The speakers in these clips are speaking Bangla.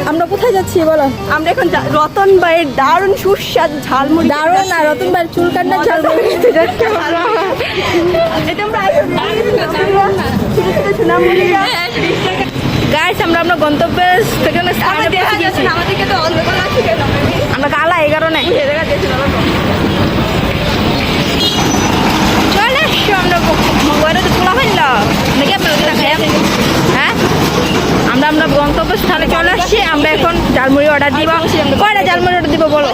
আমরা কোথায় যাচ্ছি বলো? আমরা এখন রতন ভাইয়ের দারুণ সুস্বাদু ঝালমুড়ি। দারুণ না, রতন ভাইয়ের চুল কাটার ঝালমুড়ি খেতে যাচ্ছি। গাইস আমরা আমরা গন্তব্যের স্টেশনে আমরা কালা 11 নাই চলে আসছো। আমরা মোবাইলে তো খোলা হইল নাকি আপনার হ্যাঁ আমরা আমরা গন্তব্যস্থলে চলে আসছি। আমরা এখন ঝালমুড়ি অর্ডার দিব। কয়টা ঝালমুড়ি অর্ডার দিব বলো?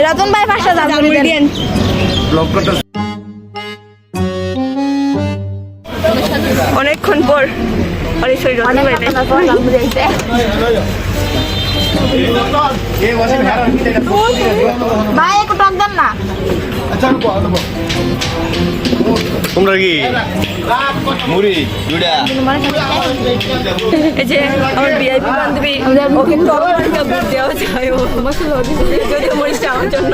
রতন ভাই 5টা ঝালমুড়ি দেন। অনেকক্ষণ পর ভাই একটু টক দেন না। তোমরা কি মুড়ি দুইটা এই যে আমার ভিআইপি বান্ধবী ওকে টক দেওয়া যায় যদিও মরিচটা আমার জন্য।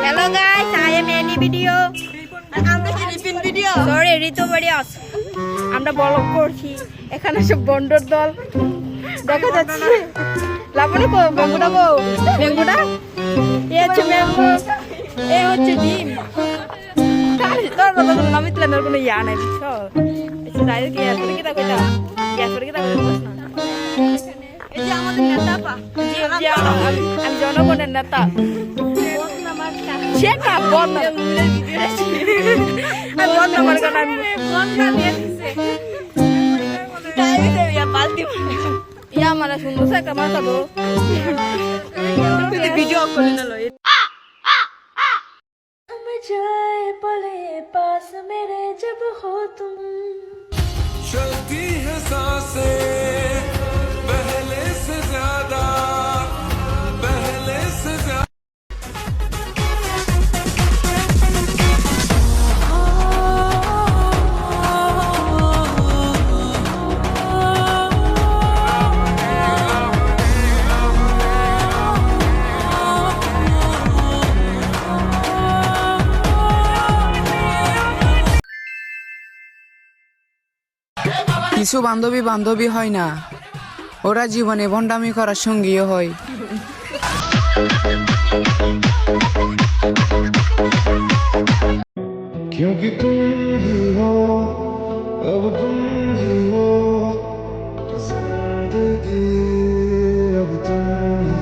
Hello guys, I am Annie video. Sorry, Ritu videos. আমরা ব্লগ করছি। এখানে সব বন্ডর দল দেখা যাচ্ছে। লাবণী কো ম্যাঙ্গোটা কো ম্যাঙ্গোটা এ হচ্ছে ম্যাঙ্গো, এ হচ্ছে ডিম। তোর কথা তো নামই তুলে কোনো ইয়া নাই বুঝছো। এসে যাই কি আর করে কি তা কইতা গ্যাস করে কি তা কইতা এই যে আমাদের নেতা পা আমি জনগণের নেতা সেটা বন্ধ বন্ধ আমার কারণ আমি ইয়া মানে সুন্দর সে একটা মাথা দো ভিডিও করে না লই जाए पले पास मेरे जब हो तुम चलती है सांसें पहले से ज्यादा पहले से ज्यादा। কিছু বান্ধবী বান্ধবী হয় না, ওরা জীবনে ভণ্ডামি করার সঙ্গীও হয়। क्योंकि तुम ही हो अब तुम ही हो जिंदगी अब तुम ही